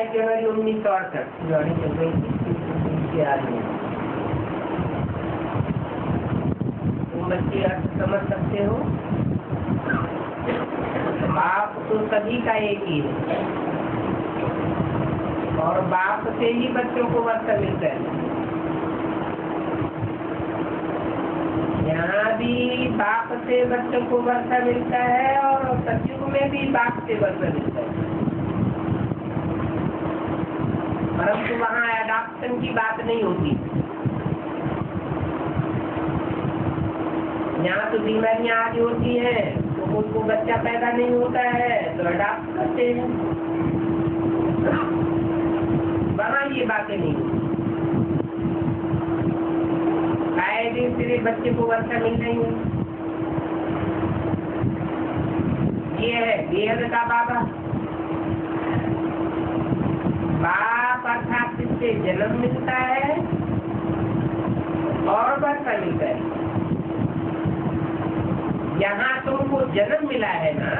जनवरी 1968 पुरानी चल रही थी आदमी। तुम बच्चे अर्थ समझ सकते हो। बाप तो सभी का एक ही है और बाप से ही बच्चों को वर्षा मिलता है। यहाँ भी बाप से बच्चों को वर्षा मिलता है और सतयुग में भी बाप से वर्षा मिलता है, परंतु वहाँ एडॉप्शन की बात नहीं होती। यहाँ तो बीमारियां आदि होती हैं तो उसको बच्चा पैदा नहीं होता है तो अडॉप्ट करते हैं, वहाँ ये बातें नहीं होती। आए दिन तेरे बच्चे को वर्षा मिल रही है। ये है वेद का बाबा। बाप अर्थात इससे जन्म मिलता है और वर्षा मिलता है। यहाँ तुमको जन्म मिला है ना,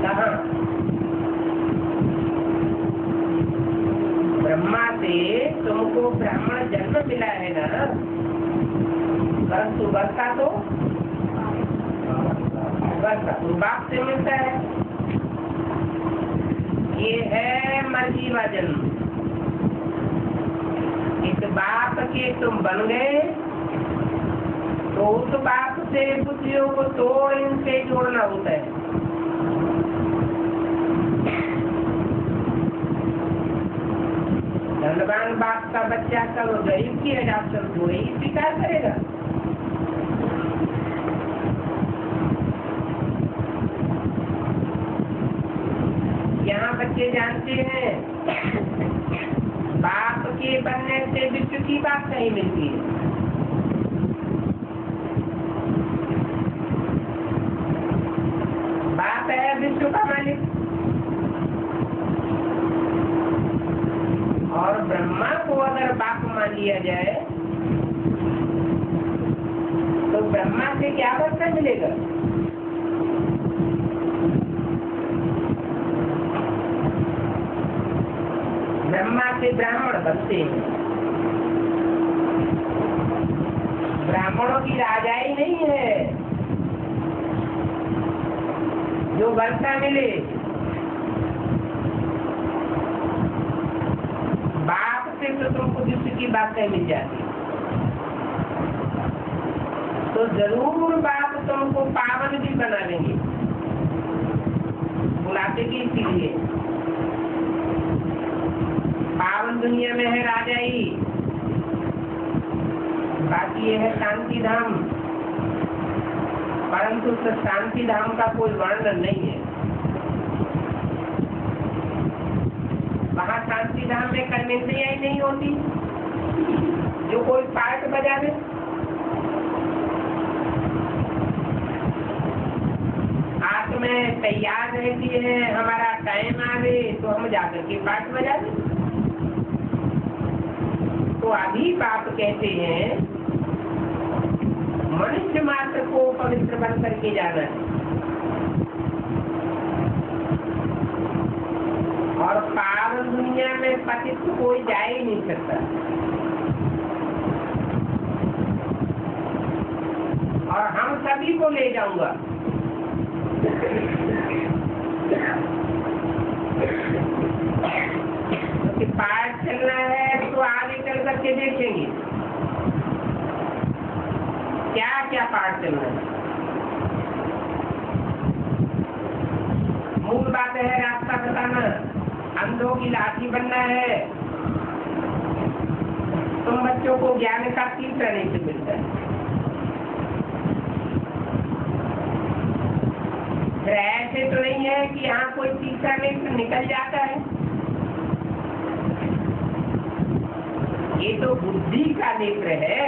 कहाँ? ब्रह्मा से तुमको ब्राह्मण जन्म मिला है ना, परंतु वर्षा तो बाप से मिलता है। ये है मर्जीवा जन्म। इस बाप के तुम बन गए तो उस बाप से बुद्धियों को तोड़ इनसे जोड़ना होता है। धनवान बाप का बच्चा कब गरीब की एडॉप्शन को ही स्वीकार करेगा? यहाँ बच्चे जानते हैं बाप के बनने से विश्व की बात नहीं मिलती है। बाप है विश्व का मालिक और ब्रह्मा को अगर बाप मान लिया जाए तो ब्रह्मा से क्या वर्षा मिलेगा? ब्रह्मा से ब्राह्मण बनते हैं। ब्राह्मणों की राजाई नहीं है जो वर्षा मिले। बाप से तो तुमको विश्व की बातें मिल जाती, तो जरूर बाप तुमको पावन भी बना लेंगे। बुलाते की इसीलिए पावन दुनिया में है राजाई, बाकी ये है शांति धाम, परंतु उस शांति धाम का कोई वर्णन नहीं है। वहाँ शांति धाम में कर्मेंद्रियाँ ही नहीं होती जो कोई पार्ट बजा दे। आत्में तैयार रहती है, हमारा टाइम आवे तो हम जाकर के पार्ट बजा दें। तो अभी बाप कहते हैं मनुष्य मात्र को पवित्र बन करके जाना है और पावन दुनिया में पतित कोई जा ही नहीं सकता। और हम सभी को ले जाऊंगा। क्योंकि पाठ चलना है तो आगे चल करके देखेंगे क्या क्या पाठ चलना है। मूल बात है रास्ता बताना, अंधों की लाठी बनना है। तुम बच्चों को ज्ञान का तीसरा नहीं मिलता है। ऐसे तो नहीं है कि यहाँ कोई तीसरा नहीं निकल जाता है। ये तो बुद्धि का नेत्र है,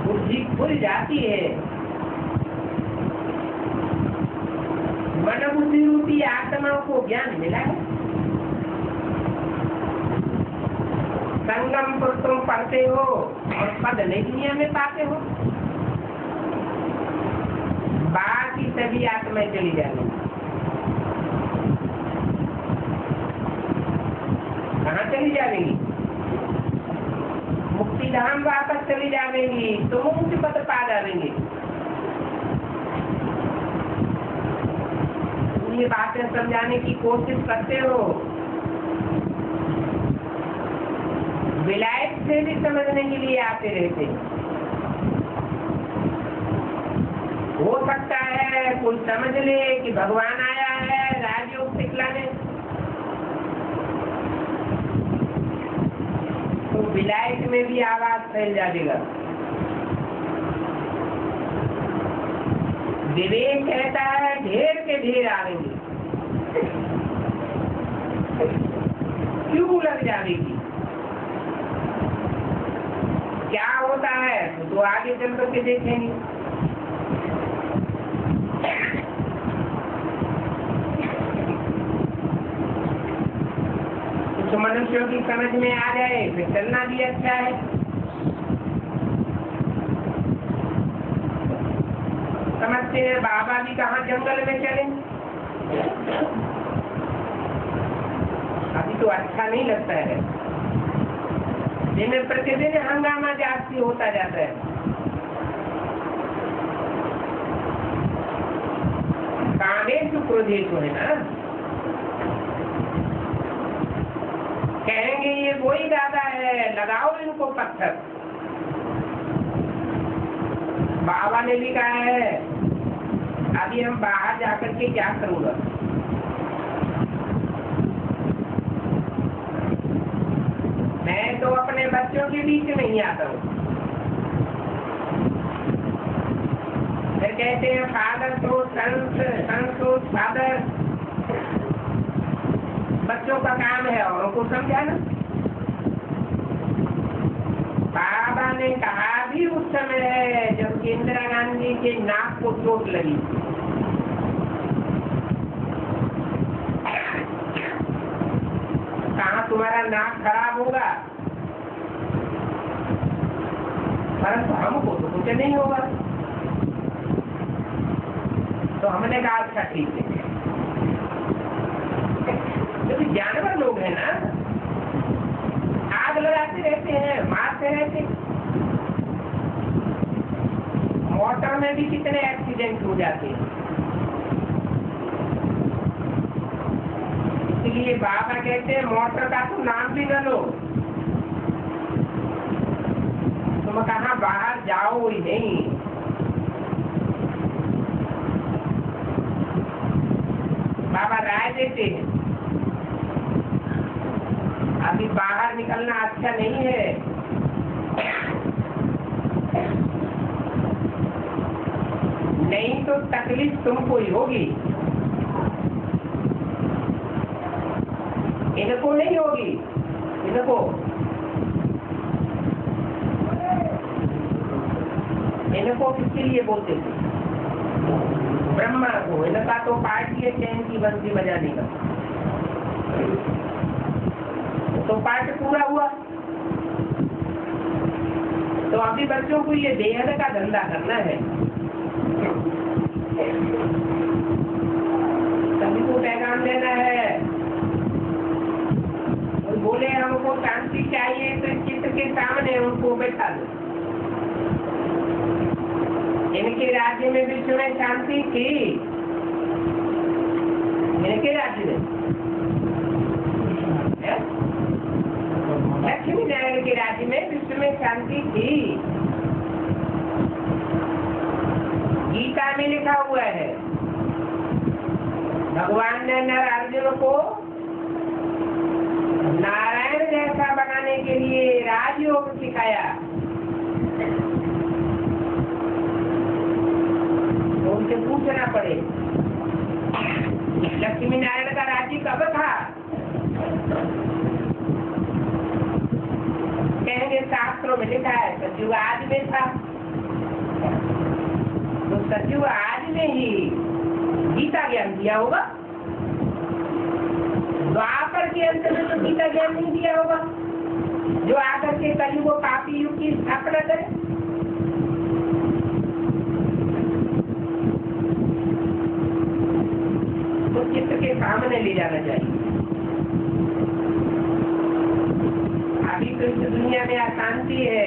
बुद्धि खुल जाती है। मन बुद्धि रूपी आत्माओं को ज्ञान मिला है। संगम पर तुम पढ़ते हो और पद नई दुनिया में पाते हो। बाकी सब में चली जाएंगी। कहाँ चली जाएंगी? मुक्ति धाम वापस चली जाएंगी, तो मुक्ति पद पा जाएंगे। ये बातें समझाने की कोशिश करते हो, विलायत से भी समझने के लिए आते रहते। हो सकता है कोई समझ ले कि भगवान आया है राजयोग सिखलाने, तो विलायत में भी आवाज फैल जाएगा। विवेक कहता है ढेर के ढेर आएंगे, क्यों लग जाएगी? क्या होता है तो आगे चल करके देखेंगे। कुछ मनुष्यों की समझ में आ जाए फिर चलना भी अच्छा है। समझते हैं बाबा भी कहाँ जंगल में चले, अभी तो अच्छा नहीं लगता है। दिन प्रतिदिन हंगामा जास्ती होता जाता है। कामेषु क्रोधेषु है ना, कहेंगे ये वही दादा है, लगाओ इनको पत्थर। बाबा ने भी कहा है अभी हम बाहर जाकर के क्या करूंगा। मैं तो अपने बच्चों के बीच नहीं आता हूँ। फिर कहते हैं फादर तो सन तो फादर, बच्चों का काम है और उनको समझाना। बाबा ने कहा भी उस समय है जब इंदिरा गांधी के नाक को चोट लगी। कहाँ तुम्हारा नाक खराब होगा, परंतु हमको तो कुछ नहीं होगा। तो हमने कहा अच्छा ठीक है, क्योंकि जानवर लोग हैं ना, आग लगाते रहते हैं, मारते रहते। मोटर में भी कितने एक्सीडेंट हो जाते हैं। इसलिए बाबा कहते हैं मोटर का तो नाम भी न लो, तुम कहाँ बाहर जाओ ही नहीं। बाबा राय देते हैं अभी बाहर निकलना अच्छा नहीं है। नहीं तो तकलीफ तुमको ही होगी, इनको नहीं होगी। इनको किसके लिए बोलते थे? ब्रह्मा को। इनका तो पार्टी है चैन की बंसी बजाने का, तो पाठ पूरा हुआ। तो अभी बच्चों को ये बेहद का धंधा करना है। सभी को पैगाम देना है। और बोले हमको शांति चाहिए तो चित्र के सामने उनको बैठा दो। इनके राज्य में विश्व में शांति थी, इनके राज्य में लक्ष्मी नारायण के राज्य में विश्व में शांति थी। गीता में लिखा हुआ है भगवान ने नर अर्जुन को नारायण जैसा बनाने के लिए राजयोग सिखाया। तो उनसे पूछना पड़े लक्ष्मी नारायण का राज्य कब था? कहेंगे शास्त्रों में लिखा है सतयुग आज में था। तो सतयुग आज में ही गीता ज्ञान दिया होगा, द्वापर के अंत में तो गीता ज्ञान नहीं दिया होगा, जो आकर के कलयुग पापी युग की स्थापना करे। सामने ले जाना चाहिए। अभी तो इस दुनिया में अशांति है,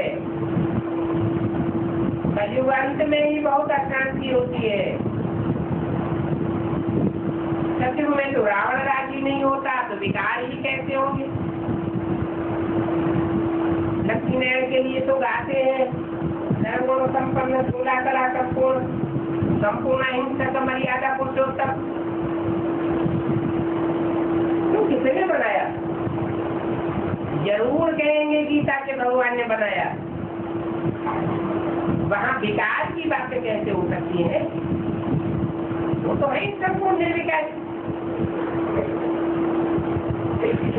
कलयुग अंत में ही बहुत अशांति होती है। सत्युग में तो रावण राजी नहीं होता, तो विकार ही कैसे होंगे। लक्ष्मी नारायण के लिए तो गाते हैं, सर्वगुण संपन्न शूला कला संपूर्ण संपूर्ण अहिंसक मर्यादा पुरुषोत्तम। तो किसने बनाया? जरूर कहेंगे गीता के भगवान ने बनाया। वहाँ विकार की बातें कैसे हो सकती है? वो तो है संपूर्ण निर्विकारी।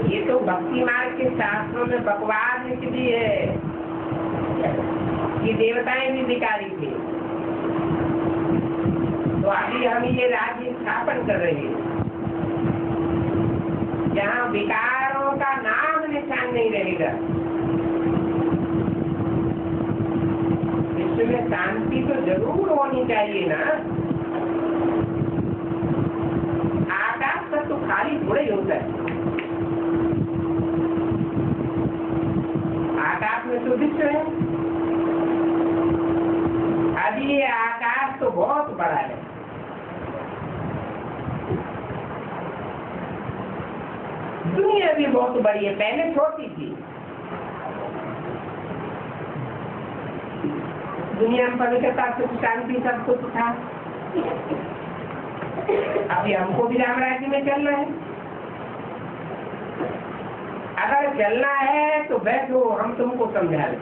ये तो भक्ति मार्ग के शास्त्रों में बकवास लिख दी है कि देवताएं भी विकारी थे। तो अभी हम ये राज्य स्थापन कर रहे हैं जहाँ विकारों का नाम निशान नहीं रहेगा। विश्व में शांति तो जरूर होनी चाहिए ना। आकाश पर तो खाली थोड़ा ही होता है, आकाश में तो विश्व है। अभी ये आकाश तो बहुत बड़ा है। दुनिया भी बहुत बड़ी है, पहले छोटी थी। दुनिया में पवित्रता सुख शांति सब कुछ था। अभी हमको भी राम राज्य में चलना है। अगर चलना है तो बैठो, हम तुमको समझा दें।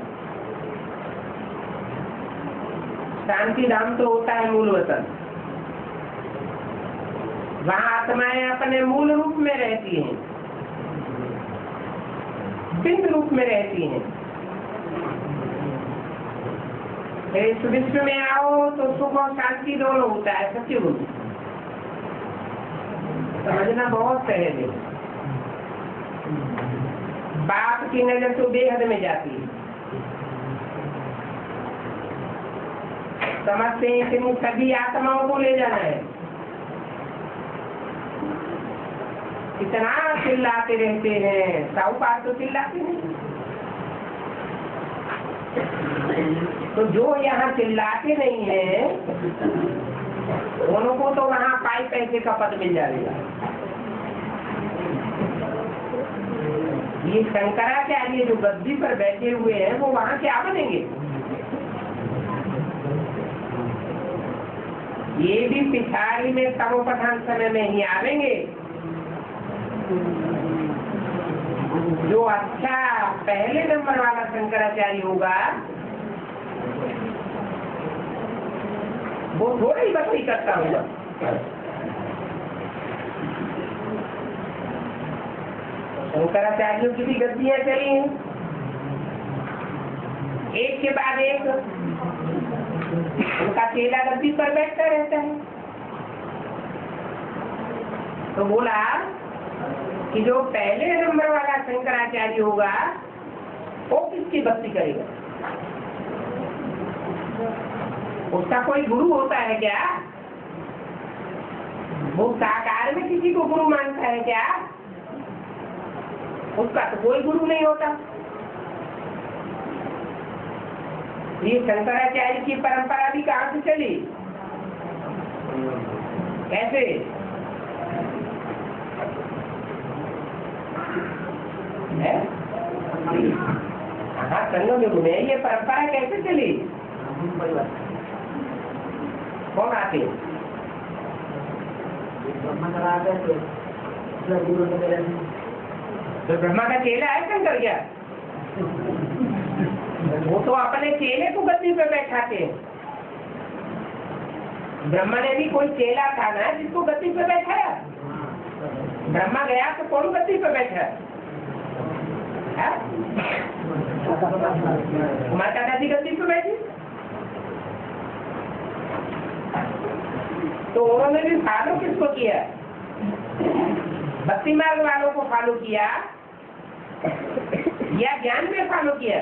शांति धाम तो होता है मूल वतन। वहाँ आत्माएं अपने मूल रूप में रहती हैं, बिंद रूप में रहती हैं। इस विश्व में आओ तो सुख और शांति दोनों होता है। सत्युग समझना बहुत सहज है। बाप की नजर तो बेहद में जाती है। समझते हैं कि सभी आत्माओं को ले जाना है। इतना चिल्लाते रहते हैं, साहूकार तो चिल्लाते नहीं। तो जो यहाँ चिल्लाते नहीं है उनको तो वहाँ पाई पैसे का पद मिल जाएगा। ये शंकराचार्य जो गद्दी पर बैठे हुए हैं वो वहाँ क्या बनेंगे? ये भी पिछाड़ी में तमोप्रधान समय में ही आवेंगे। जो अच्छा पहले नंबर वाला शंकराचार्य होगा वो थोड़ा ही भक्ति करता होगा। शंकराचार्यों की भी गद्दियां चली हैं, एक के बाद एक उनका चेला गद्दी पर बैठता रहता है। तो बोला कि जो पहले नंबर वाला शंकराचार्य होगा वो किसकी भक्ति करेगा? उसका कोई गुरु होता है क्या? वो साकार में किसी को गुरु मानता है क्या? उसका तो कोई गुरु नहीं होता। ये शंकराचार्य की परंपरा भी कहाँ से चली? कैसे? हाँ, संगम युग में ये परंपरा कैसे चली? कौन आते? तो ब्रह्मा का चेला है शंकर क्या? वो तो अपने चेले को गद्दी पे बैठाते हैं। ब्रह्मा ने भी कोई चेला था ना जिसको गद्दी पे बैठाया। ब्रह्मा गया तो कौन गद्दी पे बैठा? माता दादी गद्दी पे बैठी। तो उन्होंने भी फॉलो किसको किया? भक्ति मार्ग वालों को फॉलो किया या ज्ञान में फॉलो किया?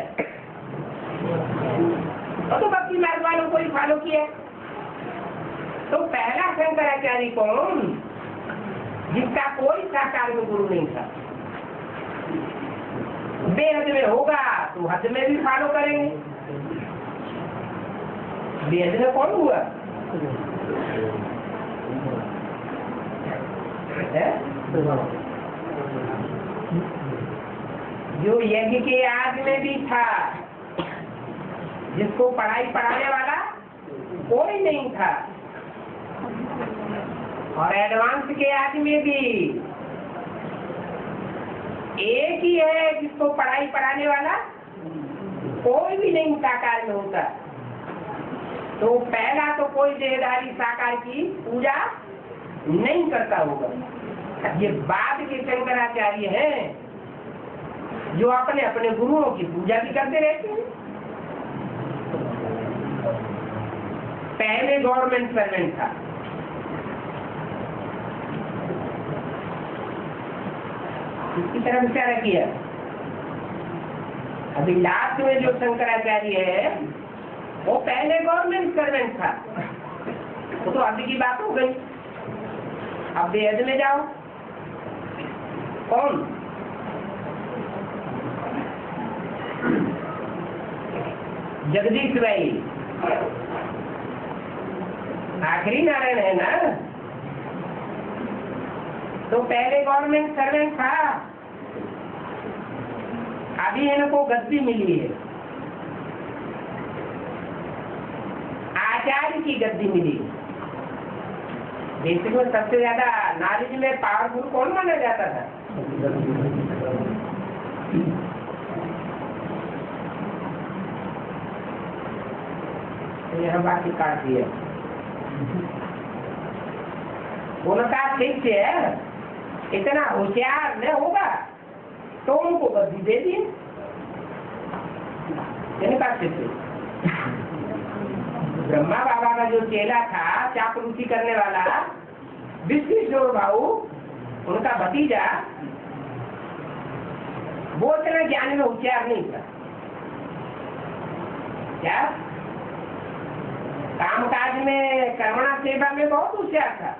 तो भक्ति मार्ग वालों को ही फॉलो किया। तो पहला शंकराचार्य कौन? जिसका कोई साकार में गुरु नहीं था। बेहद में होगा तो हद में भी फॉलो करेंगे। बेहद में कौन हुआ है? जो यज्ञ के आदि में भी था, जिसको पढ़ाई पढ़ाने वाला कोई नहीं था, और एडवांस के आदि में भी एक ही है जिसको पढ़ाई पढ़ाने वाला कोई भी नहीं साकार में होता। तो पहला तो कोई देहधारी साकार की पूजा नहीं करता होगा। ये बाद के शंकराचार्य हैं जो अपने अपने गुरुओं की पूजा भी करते रहते हैं। पहले गवर्नमेंट सर्वेंट था, इसकी तरफ विचार किया। अभी लास्ट में जो शंकराचार्य है वो पहले गवर्नमेंट सर्वेंट था, वो तो अभी की बात हो गई। अब बेहद में जाओ, कौन? जगदीश भाई आखिरी नारायण है ना, तो पहले गवर्नमेंट सर्वेंट था, अभी इनको गद्दी मिली है, आचार्य की गद्दी मिली। बेसिक में सबसे ज्यादा नॉलेज में पावरफुल कौन माना जाता था? यहाँ बाकी काट दिया। उनका ठीक है, इतना होशियार न होगा तो उनको गद्दी दे दिए। इनका ठीक ब्रह्मा बाबा का जो चेला था, चापलूसी करने वाला विश्वेश्वर भाऊ, उनका भतीजा, वो इतना ज्ञान में होशियार नहीं था। क्या कामकाज में, कर्मणा सेवा में बहुत होशियार था।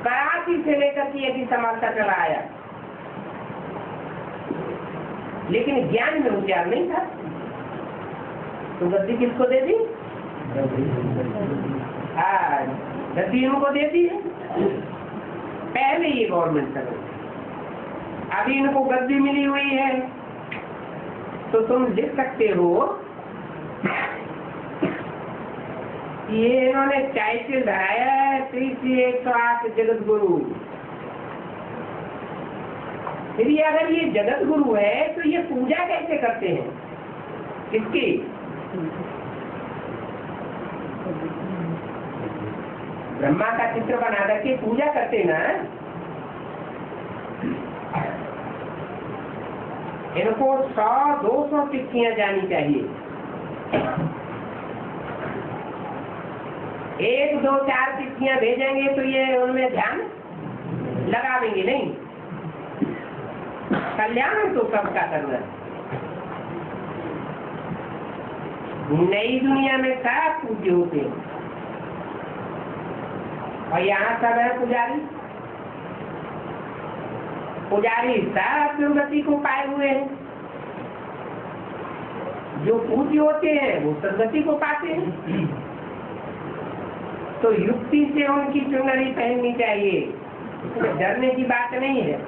कराची से लेकर के यदि समाजता चला आया, लेकिन ज्ञान में होशियार नहीं था। तो गद्दी किसको दे दी? हाँ, गद्दी इनको दे दी है। पहले ये गवर्नमेंट सर्वेंट, अभी इनको गद्दी मिली हुई है, तो तुम लिख सकते हो ये इन्होंने टाइटल धराया है श्री श्री 108 जगत गुरु। फिर ये अगर ये जगत गुरु है तो ये पूजा कैसे करते हैं? किसकी? ब्रह्मा का चित्र बना करके पूजा करते ना। इनको 100-200 टिक्कियां जानी चाहिए। 1-2-4 टिक्कियां भेजेंगे तो ये उनमें ध्यान लगावेंगे नहीं। कल्याण तो सबका करना है। नई दुनिया में सब पूज्य होते हैं, और यहाँ सब है पुजारी। पुजारी सब दुर्गति को पाए हुए हैं। जो पूज्य होते हैं वो सदगति को पाते हैं। तो युक्ति से उनकी चुनरी पहननी चाहिए, डरने की बात नहीं है।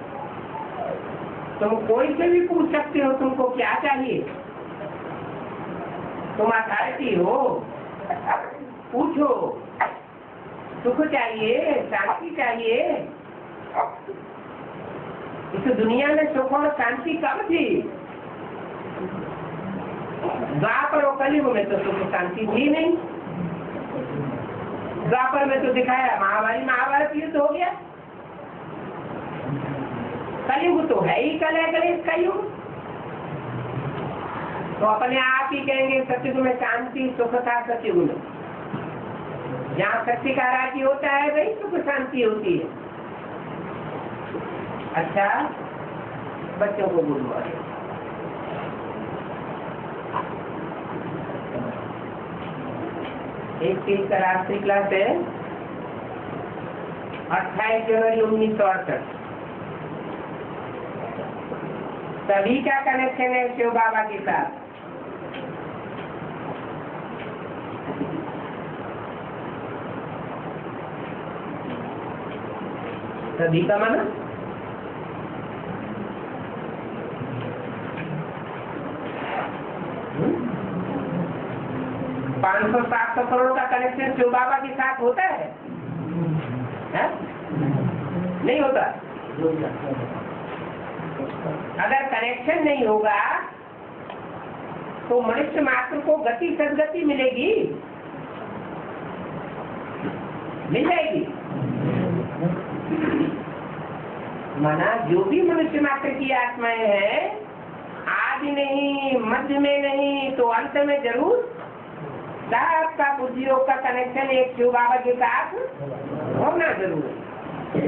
तुम कोई से भी पूछ सकते हो तुमको क्या चाहिए, तुम अथॉरिटी हो, पूछो। सुख चाहिए, शांति चाहिए। इस दुनिया में सुख और शांति कब थी? द्वापर और कलयुग में तो सुख शांति थी नहीं। द्वापर में तो दिखाया महाभारत युद्ध हो गया। कलयुग तो है ही कलेश का युग। तो अपने आप ही कहेंगे सत्युग में शांति सुख था। सत्युग में जहाँ सत्य का राज्य होता है वही सुख शांति होती है। अच्छा, बच्चों को गुड मॉर्निंग। एक चीज का राष्ट्रीय क्लास है, 28 जनवरी 1968। सभी का कनेक्शन है शिव बाबा के साथ। सभी का माना 500-700 करोड़ का कनेक्शन शिव बाबा के साथ होता है? नहीं होता। अगर कनेक्शन नहीं होगा तो मनुष्य मात्र को गति सदगति मिलेगी, मिल जाएगी। माना जो भी मनुष्य मात्र की आत्माएं हैं, आदि नहीं, मध्य में नहीं तो अंत में जरूर सबका बुद्धि योग का कनेक्शन एक शिव बाबा के साथ होना जरूर है।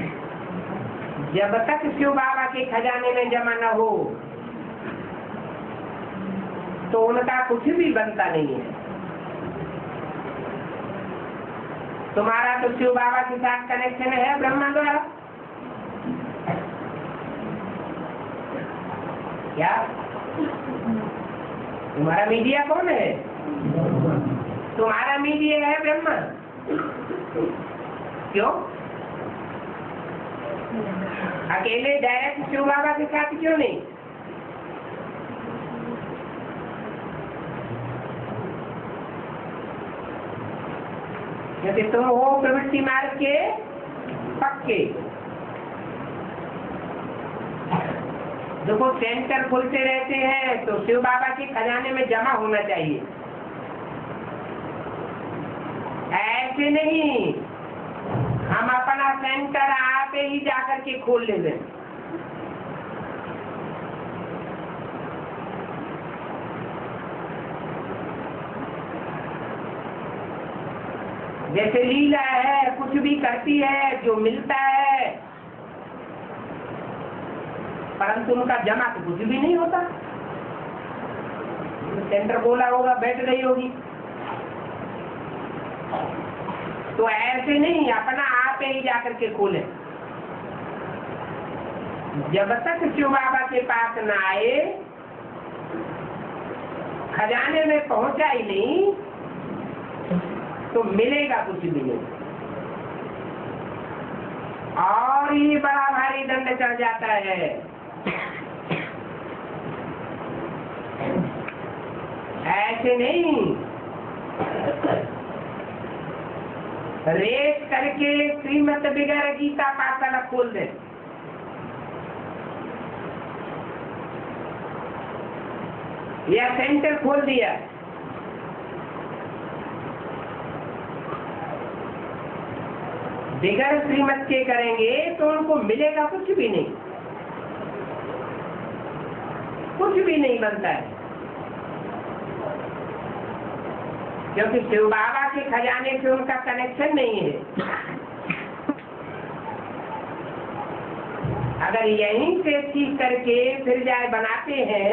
जब तक शिव बाबा के खजाने में जमा न हो तो उनका कुछ भी बनता नहीं है। तुम्हारा तो शिव बाबा के साथ कनेक्शन है ब्रह्मा द्वारा, क्या तुम्हारा मीडिया कौन है? तुम्हारा मीडिया है ब्रह्मा। क्यों अकेले डायरेक्ट शिव बाबा के साथ क्यों नहीं? क्योंकि तुम हो प्रवृत्ति मार्ग के पक्के। देखो सेंटर खुलते रहते हैं तो शिव बाबा के खजाने में जमा होना चाहिए, ऐसे नहीं हम अपना सेंटर आते ही जाकर के खोल लेते। जैसे लीला है, कुछ भी करती है, जो मिलता है, परंतु उनका जमा तो कुछ भी नहीं होता। सेंटर बोला होगा, बैठ गई होगी। तो ऐसे नहीं, अपना आप ही जाकर के खोले। जब तक शिव बाबा के पास न आए, खजाने में पहुंचा ही नहीं, तो मिलेगा कुछ भी नहीं। और ये बड़ा भारी दंड चढ़ जाता है। ऐसे नहीं, रेस करके श्रीमत बिगर गीता पाठशाला खोल दे। या सेंटर खोल दिया, बिगर श्रीमत के करेंगे तो उनको मिलेगा कुछ भी नहीं, कुछ भी नहीं बनता है। क्योंकि शिव बाबा के खजाने से उनका कनेक्शन नहीं है। अगर यहीं से सीख करके फिर जाए बनाते हैं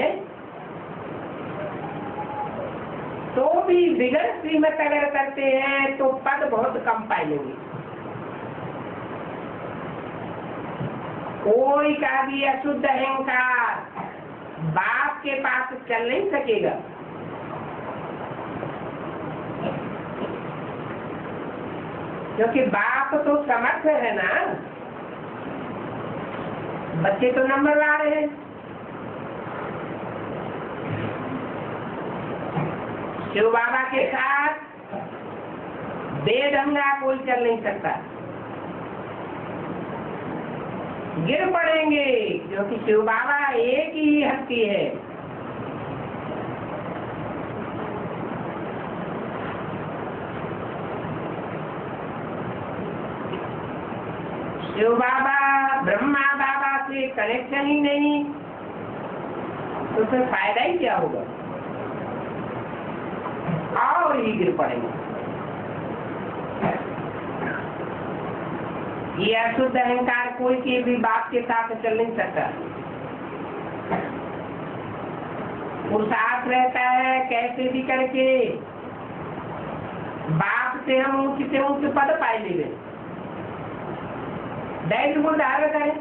तो भी बिगर श्रीमत अगर करते हैं तो पद बहुत कम पाएंगे। कोई का भी अशुद्ध अहंकार बाप के पास चल नहीं सकेगा। क्योंकि बाप तो समर्थ है ना, बच्चे तो नंबर ला रहे हैं। शिव बाबा के साथ बेढंगा कोई चल नहीं सकता, गिर पड़ेंगे। क्योंकि शिव बाबा एक ही हस्ती है। शिव बाबा ब्रह्मा बाबा से कनेक्शन ही नहीं तो फिर फायदा ही क्या होगा? और ही गिर पड़ेंगे। ये अशुद्ध अहंकार कोई के भी बाप के साथ चल नहीं सकता। पुरुषार्थ रहता है कैसे भी करके बाप से हम ऊंच से ऊंच पद पाए ले। दैत्य को धारण करें,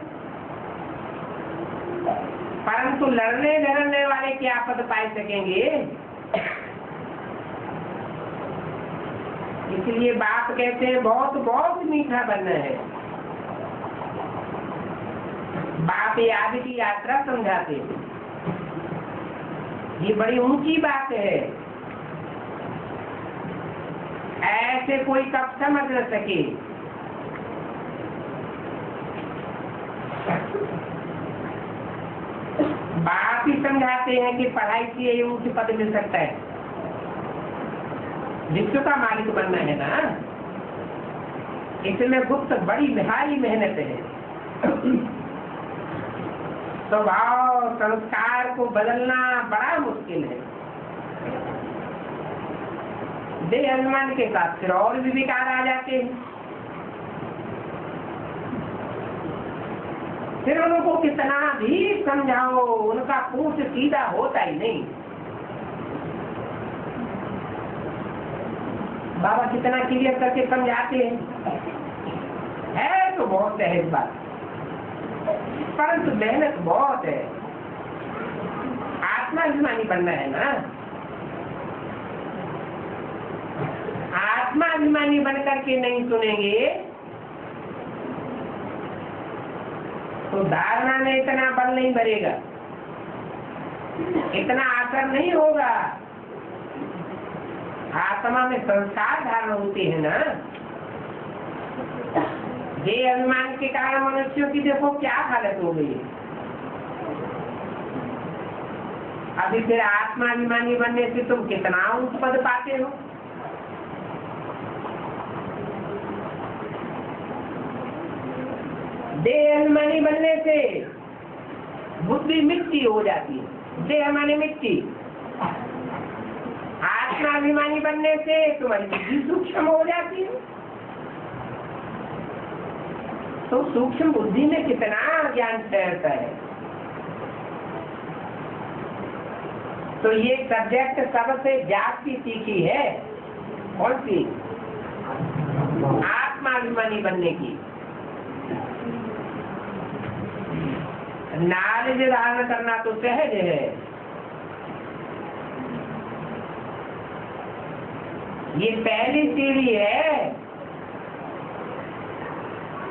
परंतु लड़ने झगड़ने वाले क्या पद पाए सकेंगे। इसलिए बाप कहते हैं बहुत बहुत मीठा बनना है। बाप याद की यात्रा समझाते हैं, ये बड़ी ऊंची बात है, ऐसे कोई कब समझ न सके। बाप ही समझाते हैं कि पढ़ाई से ये ऊंच पद मिल सकता है, विश्व का मालिक बनना है ना, इसमें गुप्त बड़ी भारी मेहनत है। स्वभाव संस्कार को बदलना बड़ा मुश्किल है। देह अभिमान के साथ फिर और भी विकार आ जाते हैं। फिर उनको कितना भी समझाओ उनका पूछ सीधा होता ही नहीं। बाबा कितना क्लियर करके समझाते हैं, है तो बहुत सहज बात, परंतु मेहनत बहुत है। आत्माभिमानी बनना है ना, आत्माभिमानी बनकर के नहीं सुनेंगे तो धारणा में इतना बल नहीं भरेगा, इतना असर नहीं होगा। आत्मा में संस्कार धारण होते हैं ना। ये अभिमान के कारण मनुष्यों की देखो क्या हालत हो गई। अभी फिर आत्माभिमानी बनने से तुम कितना उच्च पद पाते हो। देह अभिमानी बनने से बुद्धि मिट्टी हो जाती है, देह माने मिट्टी। आत्माभिमानी बनने से तुम्हारी बुद्धि सूक्ष्म हो जाती है। तो सूक्ष्म बुद्धि में कितना ज्ञान ठहरता है। तो ये सब्जेक्ट सबसे जाति सीखी है, कौन सी? आत्माभिमानी बनने की। नॉलेज धारण करना तो सहज है, ये पहली सीढ़ी है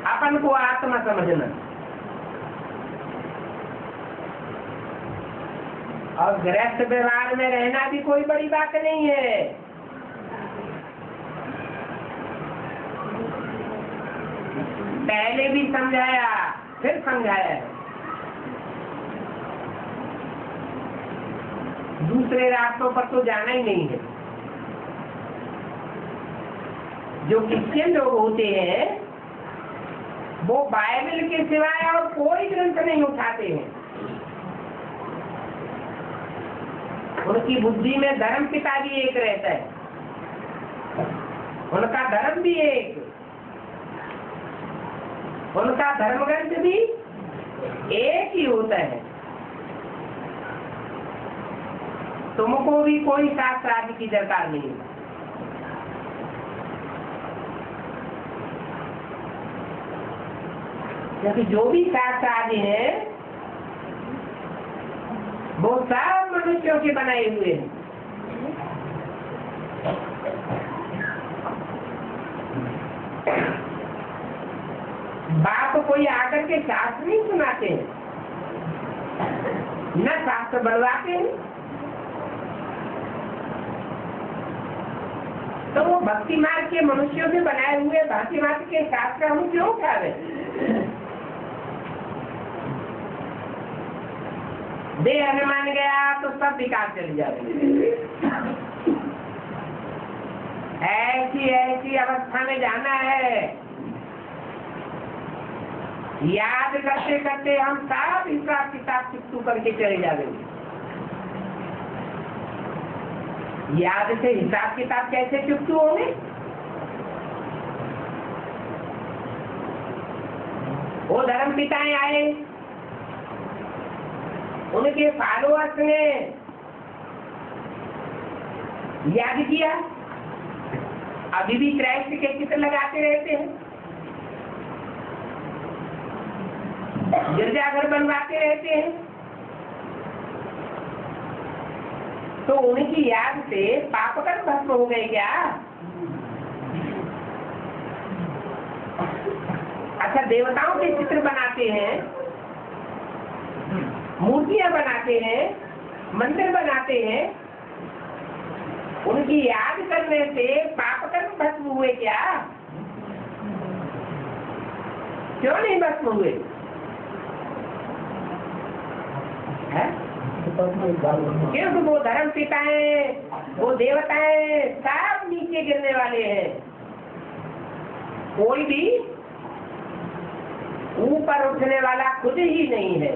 अपन को आत्मा समझना। और गृहस्थ व्यवहार में रहना भी कोई बड़ी बात नहीं है। पहले भी समझाया फिर समझाया, दूसरे रास्तों पर तो जाना ही नहीं है। जो क्रिश्चियन लोग होते हैं वो बाइबल के सिवाय और कोई ग्रंथ नहीं उठाते हैं। उनकी बुद्धि में धर्म पिता भी एक रहता है, उनका धर्म भी एक, उनका धर्म ग्रंथ भी एक ही होता है। तुमको भी कोई शास्त्र आदि की दरकार नहीं है। क्योंकि जो भी शास्त्र आदि है वो सब मनुष्यों के बनाए हुए हैं। बाप कोई आकर के शास्त्र नहीं सुनाते हैं, न शास्त्र बनवाते हैं। तो वो भक्ति मार्ग के मनुष्यों से बनाए हुए भक्ति मार्ग के शास्त्र हम क्यों खा रहे? देह अभिमान गया तो सब विकार चली जाएगी। ऐसी ऐसी अवस्था में जाना है, याद करते करते हम सब हिसाब किताब चिपटू करके चले जाएंगे। याद से हिसाब किताब कैसे चिपटू होंगे? वो धर्म पिताएं आए, उनके फॉलोअर्स ने याद किया, अभी भी क्राइस्ट के चित्र लगाते रहते हैं। गिरजाघर बनवाते रहते हैं, तो उनकी याद से पाप कर्म भस्म हो गए क्या? अच्छा, देवताओं के चित्र बनाते हैं, मूर्तियां बनाते हैं, मंदिर बनाते हैं, उनकी याद करने से पाप कर्म भस्म हुए क्या? क्यों नहीं भस्म हुए? क्योंकि वो धर्म पिताएं, वो देवताएं सब नीचे गिरने वाले हैं। कोई भी ऊपर उठने वाला खुद ही नहीं है,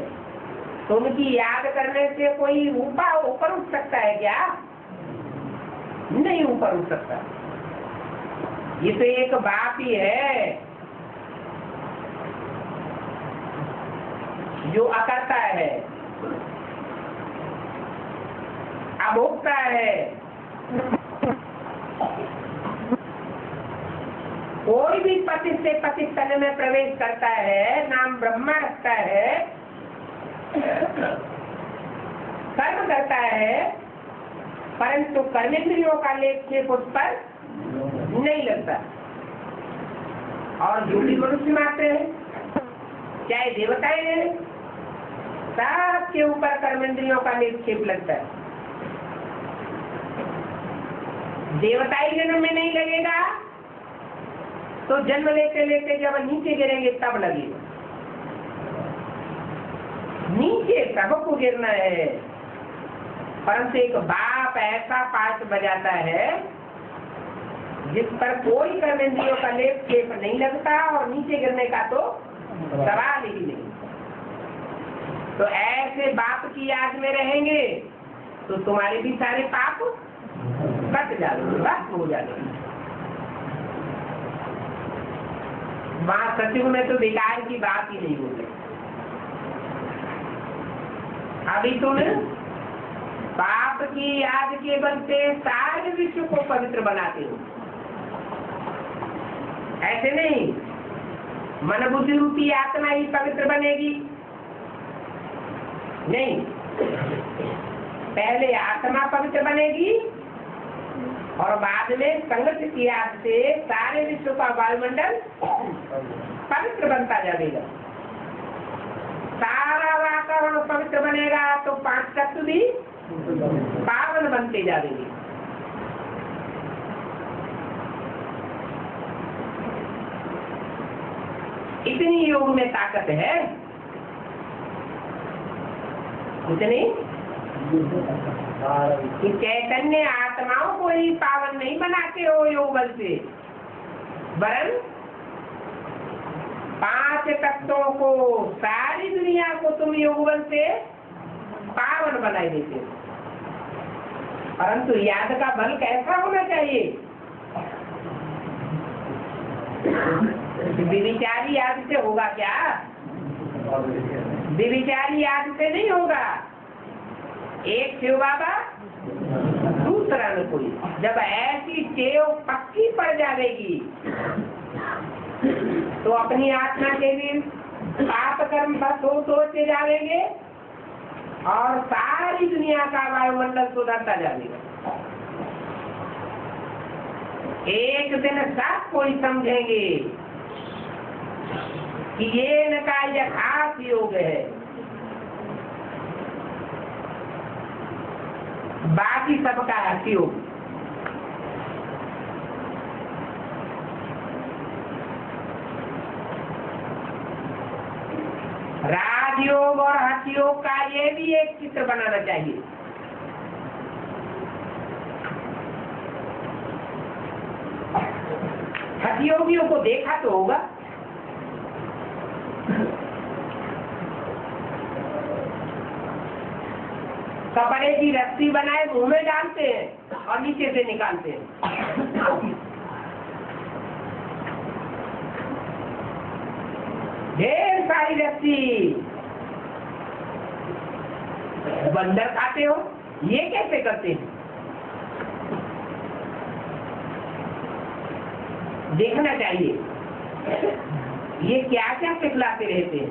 तो उनकी याद करने से कोई ऊपर उठ सकता है क्या? नहीं ऊपर उठ सकता। ये तो एक बाप ही है जो अकर्ता है, अभोक्ता है। कोई भी पति से पति तन में प्रवेश करता है, नाम ब्रह्मा रखता है, कर्म करता है, परंतु कर्मेंद्रियों का लेप उस पर नहीं लगता। और जो भी मनुष्य मात्र है, चाहे देवताएं हैं, सबके ऊपर कर्मेंद्रियों का लेप लगता है। देवताई जन्म में नहीं लगेगा तो जन्म लेते लेते जब नीचे गिरेंगे तब लगेगा। नीचे सबको गिरना है, परंतु एक बाप ऐसा पाठ बजाता है जिस पर कोई कर्मेंद्रियों का लेप नहीं लगता और नीचे गिरने का तो सवाल ही नहीं। तो ऐसे बाप की याद में रहेंगे तो तुम्हारे भी सारे पाप कट जाएंगे, बस हो जाएंगे। वहां सचिव में तो बेकार की बात ही नहीं होगी। अभी तुम पाप की याद के बल से सारे विश्व को पवित्र बनाते हो, ऐसे नहीं। मन बुद्धि रूपी आत्मा ही पवित्र बनेगी नहीं, पहले आत्मा पवित्र बनेगी और बाद में संगत की याद से सारे विश्व का वायुमंडल पवित्र बनता जाएगा। सारा वातावरण पवित्र बनेगा तो 5 तत्व भी पावन बनते जाएंगे। इतनी योग में ताकत है, इतनी कि चैतन्य आत्माओं को ही पावन नहीं बनाते हो योग बल से, वरन 5 तत्वों को, सारी दुनिया को तुम योग बल से पावन बनाई देते हो। परंतु याद का बल कैसा होना चाहिए? विविचारी याद से होगा क्या? विविचारी याद से नहीं होगा। एक शिव बाबा, दूसरा न कोई। जब ऐसी टेव पक्की पड़ जाएगी तो अपनी आत्मा के भी पाप कर्म बस होते जाएंगे और सारी दुनिया का वायुमंडल सुधरता जाएगा। एक दिन सब कोई समझेंगे कि ये इनका यथार्थ योग है, बाकी सबका हठयोग। राजयोग और हठयोग का ये भी एक चित्र बनाना चाहिए। हठयोगियों को देखा तो होगा, कपड़े की रस्सी बनाए मुंह में डालते हैं और नीचे से निकालते हैं। ढेर सारी रस्सी बंदर खाते हो, ये कैसे करते हैं? देखना चाहिए ये क्या क्या सिखलाते रहते हैं।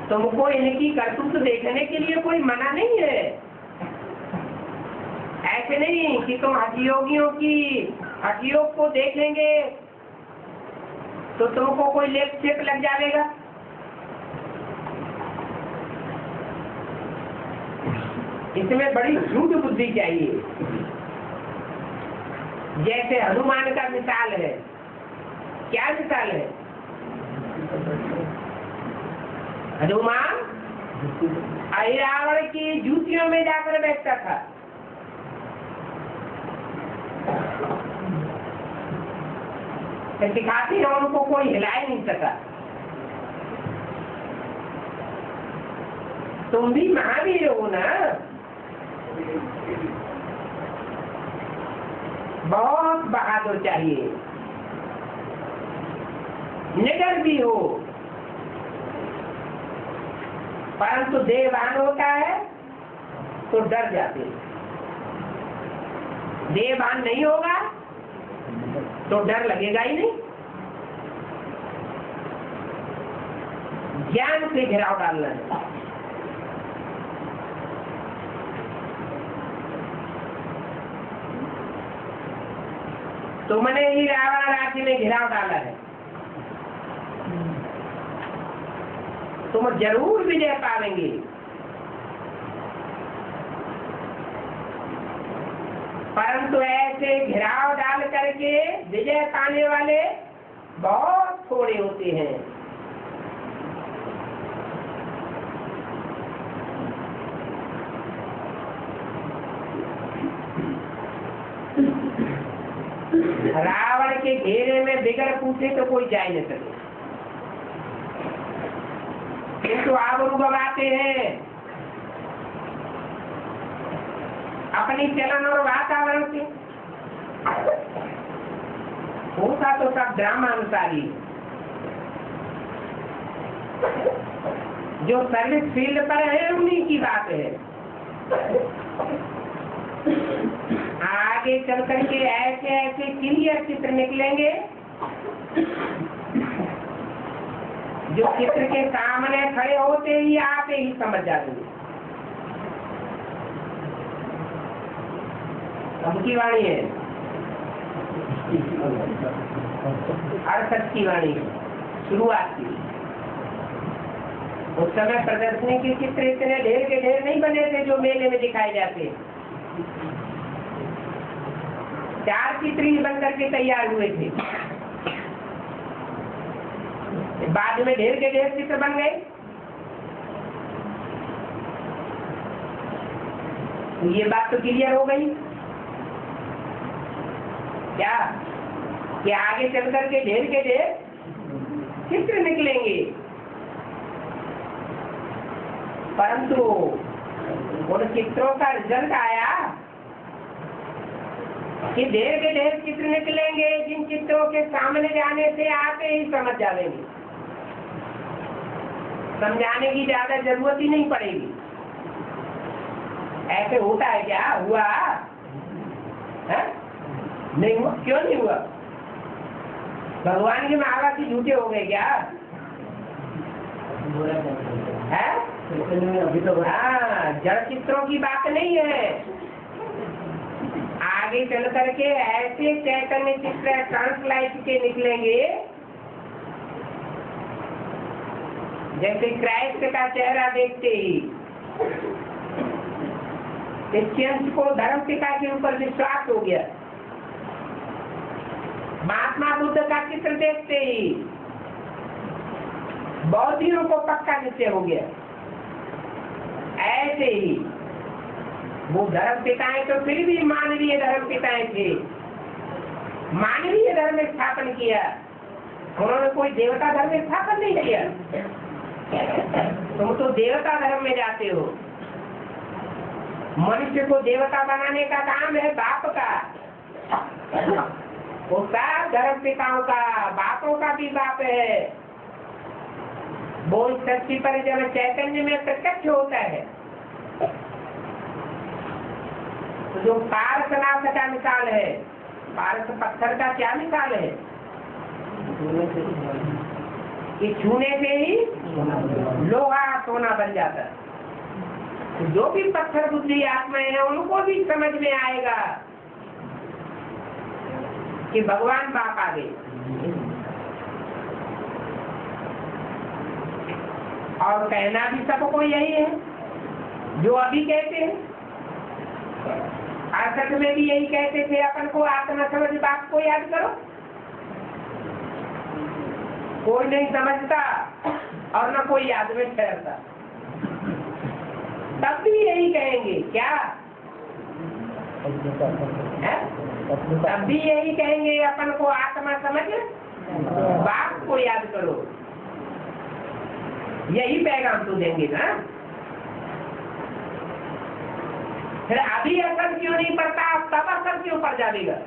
तुमको इनकी करतूत देखने के लिए कोई मना नहीं है। ऐसे नहीं कि तुम हठयोगियों की हठयोग को देखेंगे तो तुमको कोई लेप चेप लग जाएगा। इसमें बड़ी झूठ बुद्धि चाहिए। जैसे हनुमान का मिसाल है, क्या मिसाल है? हनुमान रावण की जूतियों में जाकर बैठता था। दिखाती है उनको कोई हिला ही नहीं सका। तुम भी महावीर हो ना, बहुत बहादुर चाहिए, निडर भी हो, परंतु देहवान होता है तो डर जाते। देहवान नहीं होगा तो डर लगेगा ही नहीं। ज्ञान से घेराव डालना है। तुमने ही रावण राज्य में घेराव डाला है, तुम जरूर विजय पावेंगे। परंतु ऐसे घेराव डाल करके विजय पाने वाले बहुत थोड़े होते हैं। रावण के घेरे में बिगड़ पूछे तो कोई जा नहीं सके, किंतु आबरू गवाते हैं अपनी चलन और वातावरण से। होता तो सब ड्रामानुसारी, जो सर्विस फील्ड पर है उन्हीं की बात है। आगे चल करके ऐसे ऐसे क्लियर चित्र निकलेंगे जो चित्र के सामने खड़े होते ही आप ही समझ जाते। सबकी वाणी है, अड़सठ की वाणी शुरुआत की। उस समय प्रदर्शनी के चित्र इतने ढेर के ढेर नहीं बने थे जो मेले में दिखाए जाते। 4 चित्र ही बनकर के तैयार हुए थे, बाद में ढेर के ढेर चित्र बन गए। ये बात तो क्लियर हो गई क्या कि आगे चल करके ढेर के ढेर चित्र निकलेंगे, परंतु उन चित्रों का रिजल्ट आया कि ढेर के ढेर चित्र निकलेंगे जिन चित्रों के सामने जाने से आते ही समझ जाएंगे। समझाने की ज्यादा जरूरत ही नहीं पड़ेगी। ऐसे होता है क्या? हुआ है? नहीं हुआ। क्यों नहीं हुआ? भगवान के महाराज ही झूठे हो गए क्या? है? अभी तो जड़ चित्रों की बात नहीं है। आगे चल करके ऐसे चैतन्य चित्र ट्रांसलाइट के निकलेंगे जैसे क्राइस्ट का चेहरा देखते ही क्रिश्चियंस को धर्म पिता के ऊपर विश्वास हो गया। महात्मा बुद्ध का चित्र देखते ही बौद्धियों को पक्का निश्चय हो गया। ऐसे ही वो धर्म पिताएं तो फिर भी मानवीय धर्म पिताएं थे, मानवीय धर्म स्थापन किया, उन्होंने कोई देवता धर्म स्थापन नहीं किया। तुम तो देवता धर्म में जाते हो। मनुष्य को देवता बनाने का काम है बाप का, वो सब धर्म पिताओं का, बापों का भी बाप है। वो शक्ति पर जब चैतन्य में प्रत्यक्ष होता है तो जो पारसनाथ का मिसाल है, पारस पत्थर का क्या मिसाल है? कि छूने से ही लोहा सोना बन जाता है। जो भी पत्थर बुद्धि आत्माएं हैं उनको भी समझ में आएगा कि भगवान बाप आ गए। और कहना भी सबको यही है जो अभी कहते हैं। असत में भी यही कहते थे, अपन को आत्मा समझ बाप को याद करो। कोई नहीं समझता और न कोई याद में ठहरता। तब भी यही कहेंगे क्या है? तब भी यही कहेंगे अपन को आत्मा समझ बाप को याद करो। यही पैगाम तो देंगे ना। फिर अभी असर क्यों नहीं पड़ता, तब असर क्यों पड़ जाएगा?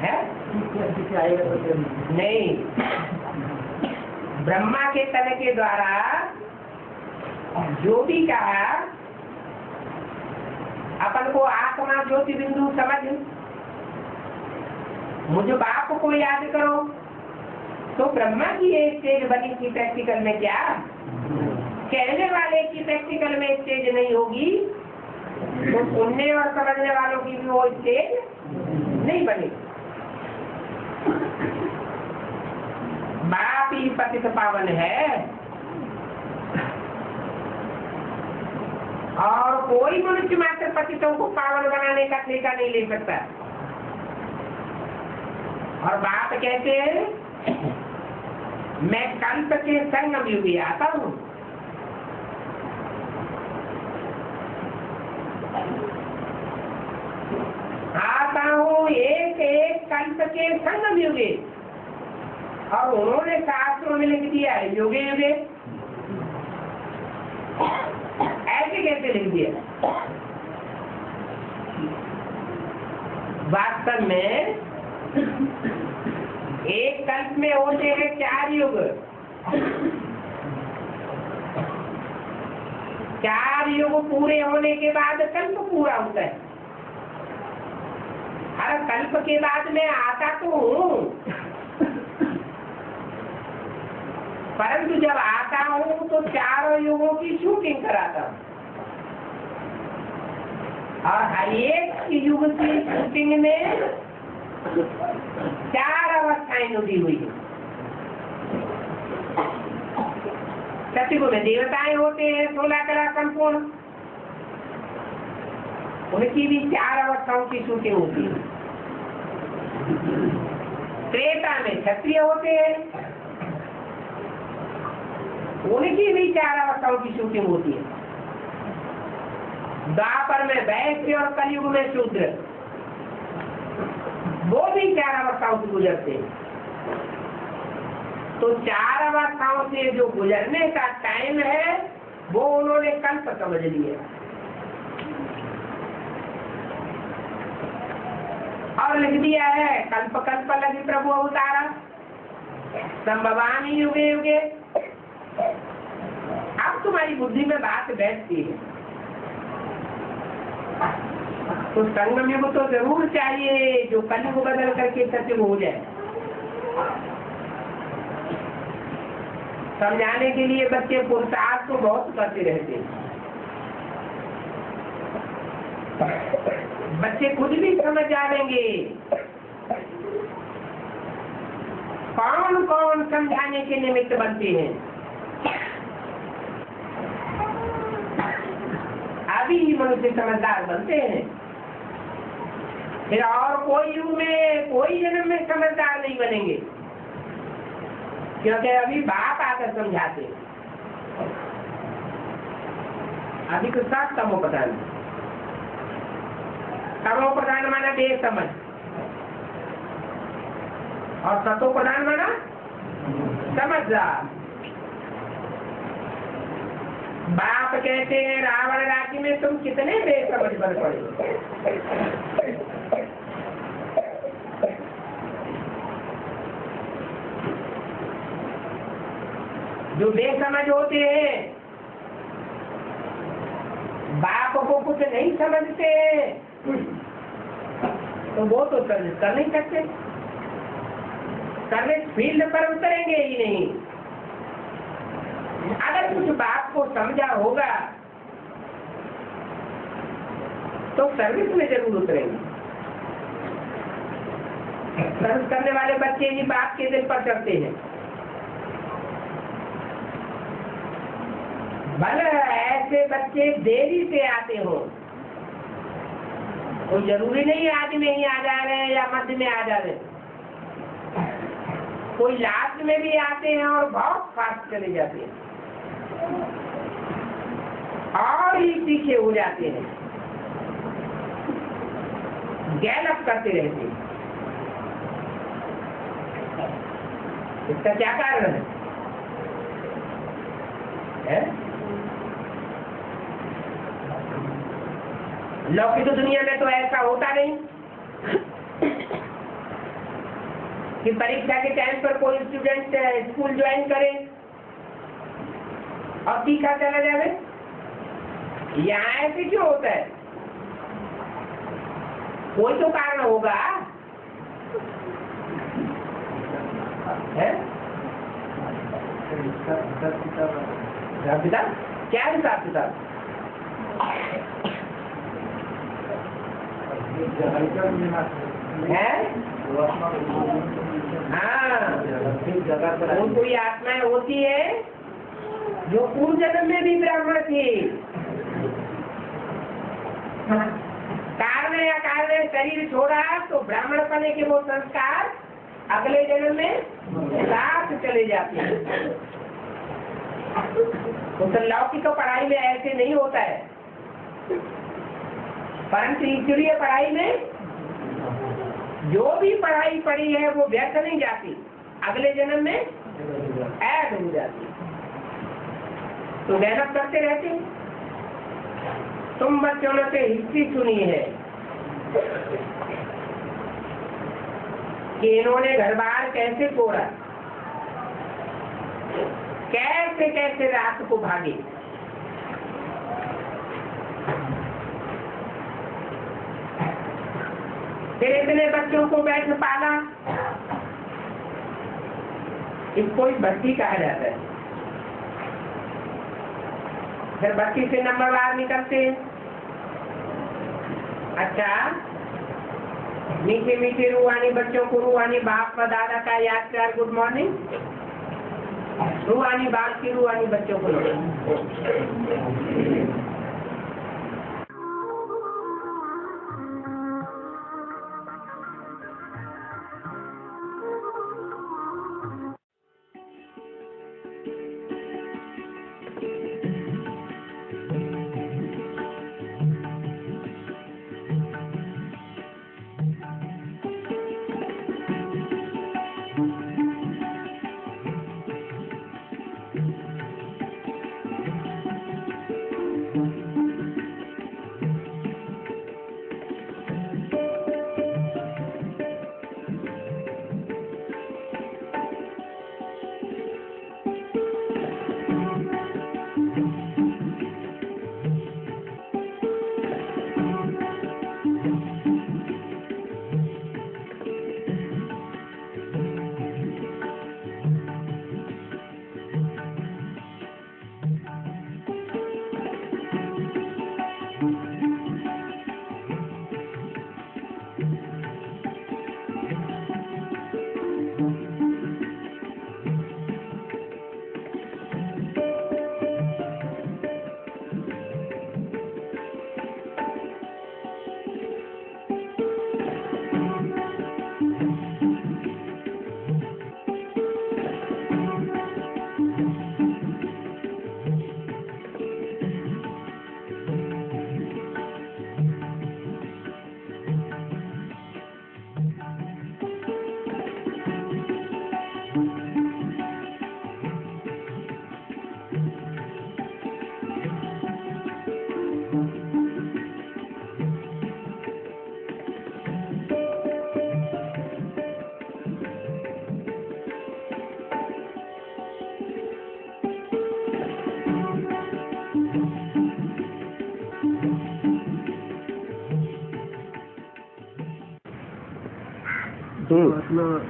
है नहीं। ब्रह्मा के तन के द्वारा जो भी कहा, अपन को आत्मा ज्योति बिंदु समझ, मुझे बाप को याद करो। तो ब्रह्मा की एक स्टेज बनी थी प्रैक्टिकल में, क्या कहने वाले की प्रैक्टिकल में स्टेज नहीं होगी तो सुनने और समझने वालों की भी वो स्टेज नहीं बनेगी। बाप ही पतित पावन है और कोई मनुष्य मात्र पतितों को पावन बनाने का ठेका नहीं ले सकता। और बाप कहते हैं मैं कल्प के संगम युगी आता हूँ। आता हूँ एक एक कल्प के संगम युगे। और उन्होंने शास्त्रों में लिख दिया है युगे युगे। ऐसे कैसे लिख दिया? वास्तव में एक कल्प में होते हैं 4 युग। 4 युग पूरे होने के बाद कल्प पूरा होता है। हर कल्प के बाद मैं आता तो हूँ, परंतु जब आता हूँ तो 4 युगों की शूटिंग कराता हूँ। और हर एक युग की शूटिंग में 4 अवस्थाएं जुड़ी हुई है। सतयुग में देवताएं होते हैं 16 कला संपूर्ण, उनकी भी 4 अवस्थाओं की शूटिंग होती है। त्रेता में क्षत्रिय होते हैं, उनकी भी 4 अवस्थाओं की शूटिंग होती है। द्वापर में वैश्य और कलयुग में शूद्र, वो भी 4 अवस्थाओं से गुजरते हैं। तो 4 अवस्थाओं से जो गुजरने का टाइम है वो उन्होंने कल्प समझ लिया। और लिख दिया है कल्प कल्प लगी प्रभु अवतारा संभवामी युगे युगे। अब तुम्हारी बुद्धि में बात बैठती है तो संगम युग तो जरूर चाहिए जो कलयुग बदल करके सत्युग हो जाए। समझाने के लिए बच्चे पुरुषार्थ तो बहुत करते रहते हैं। बच्चे खुद भी समझ जाएंगे कौन कौन समझाने के निमित्त बनते हैं। अभी ही मनुष्य समझदार बनते हैं, फिर और कोई युग में कोई जन्म में समझदार नहीं बनेंगे, क्योंकि अभी बाप आकर समझाते। अभी तो सब तमो प्रधान। तमो प्रधान माना बेसमझ और सतो प्रधान माना समझदार। बाप कहते हैं रावण राज्य में तुम कितने बेसमझ बन पड़े। जो बेसमझ होते हैं बाप को कुछ नहीं समझते तो वो तो कर नहीं सकते। सर्विस फील्ड पर उतरेंगे ही नहीं। अगर कुछ बात को समझा होगा तो सर्विस में जरूर उतरेंगे। सर्विस करने वाले बच्चे ही बाप के दिल पर चढ़ते हैं। भले ऐसे बच्चे देरी से आते हो, कोई जरूरी नहीं आदि में ही आ जा रहे हैं या मध्य में आ जा रहे हैं, कोई लास्ट में भी आते हैं और बहुत फास्ट चले जाते हैं और ही पीछे हो जाते हैं, गैलअप करते रहते हैं। इसका क्या कारण है? लौकिक दुनिया में तो ऐसा होता नहीं कि परीक्षा के टाइम पर कोई स्टूडेंट स्कूल ज्वाइन करे और तीखा चला जाए। यहाँ ऐसे क्यों होता है? कोई तो कारण होगा है? क्या हिसाब किताब? कोई आत्माएं होती है जो पूर्व जन्म में भी ब्राह्मण थी, कारण या कारण शरीर छोड़ा तो ब्राह्मण पने के वो संस्कार अगले जन्म में साथ चले जाते हैं। तो लौकिक पढ़ाई में ऐसे नहीं होता है, परंतु ईश्वरीय पढ़ाई में जो भी पढ़ाई पढ़ी है वो व्यर्थ नहीं जाती, अगले जन्म में ऐड हो जाती। तो मेहनत करते रहते। तुम बच्चों ने से हिस्ट्री सुनी है कि इन्होंने घर बार कैसे तोड़ा, कैसे कैसे रात को भागे। फिर इतने बच्चों को बैठ पाला, इसको ही भर्ती कहा जाता है। फिर बच्ची से नंबरवार निकलते हैं। अच्छा, मीठे मीठे रूहानी बच्चों को रूहानी बाप व दादा का याद कर गुड मॉर्निंग। रूहानी बाप की रूहानी बच्चों को मतलब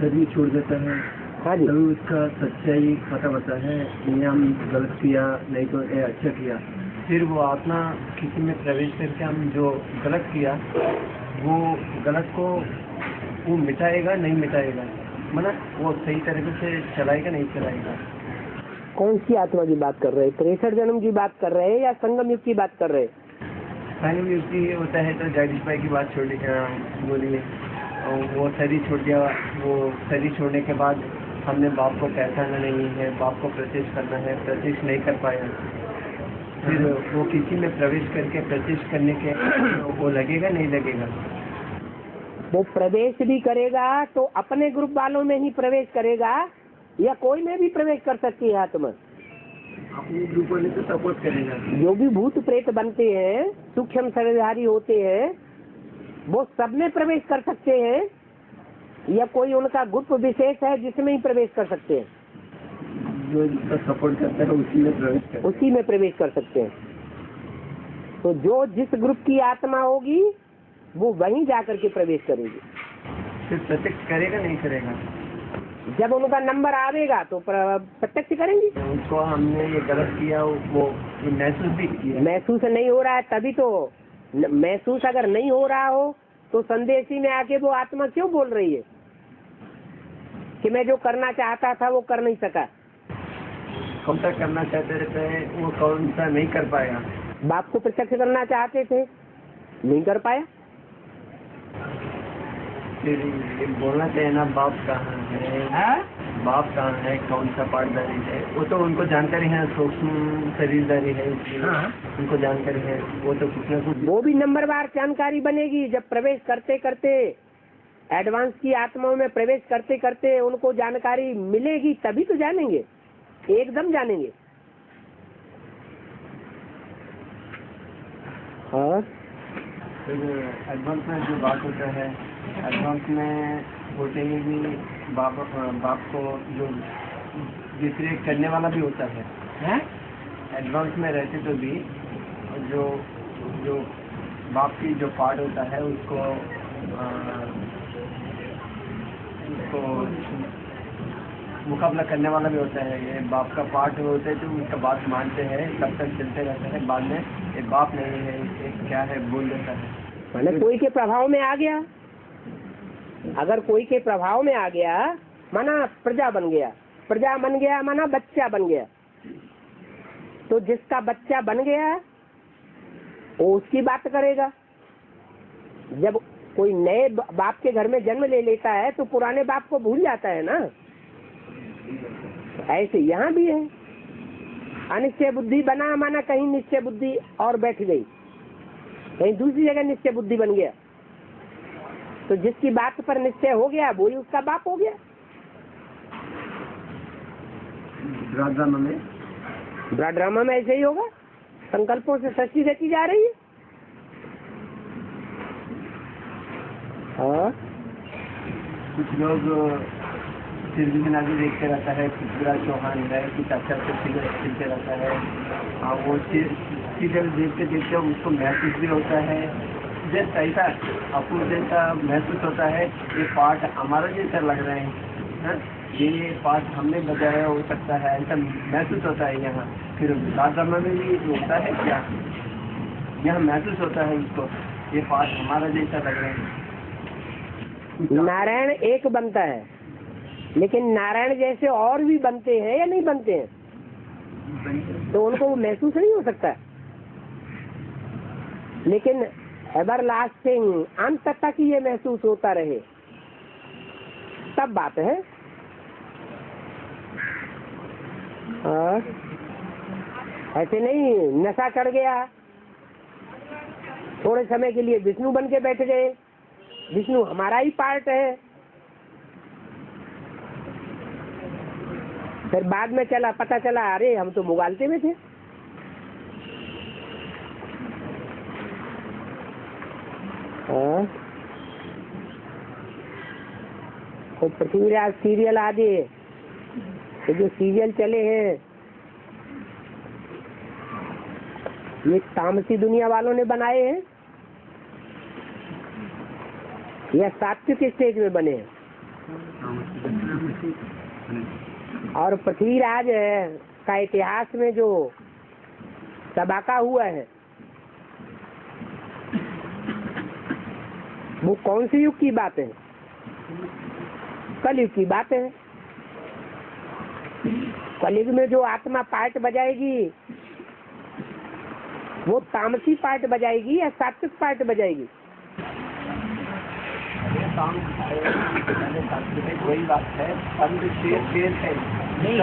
शरीर छोड़ देता है। हाँ जी। तभी उसका सच्चाई पता होता है, ये हम गलत किया, नहीं तो ये अच्छा किया। फिर वो आत्मा किसी में प्रवेश करके हम जो गलत किया, वो गलत को वो मिटाएगा नहीं मिटाएगा, मतलब वो सही तरीके से चलाएगा नहीं चलाएगा। कौन सी आत्मा की बात कर रहे हैं? 63 जन्म की बात कर रहे हैं या संगम युग की बात कर रहे हैं? संगम युग की होता है तो जगदीश भाई की बात छोड़ी बोलिए, और वो शरीर छोड़ दिया। वो शरीर छोड़ने के बाद हमने बाप को पहचाना नहीं है, बाप को प्रत्यक्ष करना है, प्रत्यक्ष नहीं कर पाया। फिर वो किसी में प्रवेश करके प्रत्यक्ष करने के वो लगेगा नहीं लगेगा। वो प्रवेश भी करेगा तो अपने ग्रुप वालों में ही प्रवेश करेगा या कोई में भी प्रवेश कर सकती है आत्मा? अपने ग्रुप वाले को सपोर्ट करेगा। जो भी भूत प्रेत बनते हैं, सूक्ष्म शरीरधारी होते हैं, वो सब में प्रवेश कर सकते हैं या कोई उनका ग्रुप विशेष है जिसमें ही प्रवेश कर सकते हैं? जो जिसका सपोर्ट करता है उसी में प्रवेश कर सकते हैं। तो जो जिस ग्रुप की आत्मा होगी वो वहीं जाकर के प्रवेश करेगी। फिर प्रत्यक्ष करेगा नहीं करेगा? जब उनका नंबर आवेगा तो प्रत्यक्ष करेंगे। उनको हमने ये गलत किया, वो महसूस भी किया। महसूस नहीं हो रहा है तभी तो। महसूस अगर नहीं हो रहा हो तो संदेशी में आके वो आत्मा क्यों बोल रही है कि मैं जो करना चाहता था वो कर नहीं सका? कौन सा करना चाहते रहते हैं, वो कौन सा नहीं कर पाया? बाप को प्रत्यक्ष करना चाहते थे, नहीं कर पाया। फिर ये बोलना चाहिए ना, बाप कहाँ है, बाप कहाँ है, कौन सा पार्टदारी है, वो तो उनको जानकारी है, सूक्ष्म शरीरदारी है, उनको जानकारी है। वो तो कुछ ना कुछ वो भी नंबरवार जानकारी बनेगी। जब प्रवेश करते करते एडवांस की आत्माओं में प्रवेश करते करते उनको जानकारी मिलेगी तभी तो जानेंगे, एकदम जानेंगे। और एडवांस में जो बात होता है, एडवांस में होते ही भी बाप को जो विपरीत करने वाला भी होता है। एडवांस में रहते तो भी जो बाप की जो पार्ट होता है उसको मुकाबला करने वाला भी होता है। ये बाप का पार्ट होता है तो उसका बात मानते हैं, तब तक चलते रहते हैं। बाद में ये बाप नहीं है, ये क्या है बोल देता है। मैंने कोई के प्रभाव में आ गया, अगर कोई के प्रभाव में आ गया माना प्रजा बन गया, प्रजा बन गया माना बच्चा बन गया। तो जिसका बच्चा बन गया वो उसकी बात करेगा। जब कोई नए बाप के घर में जन्म ले लेता है तो पुराने बाप को भूल जाता है ना। ऐसे यहाँ भी है, अनिश्चय बुद्धि बना माना कहीं निश्चय बुद्धि और बैठ गई, कहीं दूसरी जगह निश्चय बुद्धि बन गया। तो जिसकी बात पर निश्चय हो गया वही उसका बाप हो गया। ड्रामा में ऐसे ही होगा, संकल्पों से सृष्टि रची जा रही है। और कुछ लोग आगे देखते रहता है, पृथ्वीराज चौहान है, कुछ अच्छा से सीरियल रहता है। वो सीरियल देखते देखते उसको महसूस भी होता है, जैसा ऐसा अपूर्व जैसा महसूस होता है। ये पार्ट हमारा जैसा लग रहे हैं, ये पार्ट हमने बजाया हो सकता है, ऐसा महसूस होता है यहाँ। फिर ड्रामा में भी होता है क्या, यहाँ महसूस होता है उसको, ये पार्ट हमारा जैसा लग रहा है। नारायण एक बनता है, लेकिन नारायण जैसे और भी बनते हैं या नहीं बनते हैं? तो उनको महसूस नहीं हो सकता। लेकिन एवरलास्टिंग अंत तक ये महसूस होता रहे तब बात है। और ऐसे नहीं नशा चढ़ गया, थोड़े समय के लिए विष्णु बन के बैठ गए, विष्णु हमारा ही पार्ट है। फिर बाद में पता चला अरे हम तो मुगालते में थे। तो पृथ्वीराज सीरियल आदि तो जो सीरियल चले हैं ये तामसी दुनिया वालों ने बनाए हैं या सात्विक स्टेज में बने हैं? और पृथ्वीराज का इतिहास में जो तबाका हुआ है वो कौन सी युग की बात है? कलयुग की बात है। कलयुग में जो आत्मा पार्ट बजाएगी वो तामसी पार्ट बजाएगी या सात्विक पार्ट बजाएगी? वही बात है, शेर है नहीं,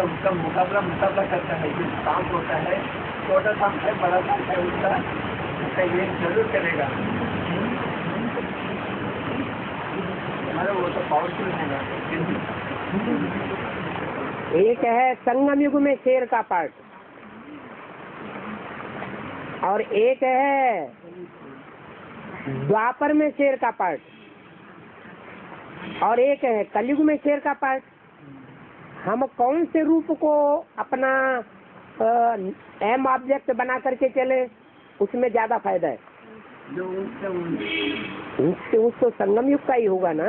उसका मुकाबला करता है। जो काम होता है छोटा काम है, बड़ा काम है, उसका ये जरूर करेगा। हमारा वो तो पावरफुल होगा। एक है संगम युग में शेर का पार्ट, और एक है द्वापर में शेर का पार्ट, और एक है कलयुग में शेर का पार्ट। हम कौन से रूप को अपना एम ऑब्जेक्ट बना करके चले, उसमें ज्यादा फायदा है? जो ऊंच तो संगम युग का ही होगा ना।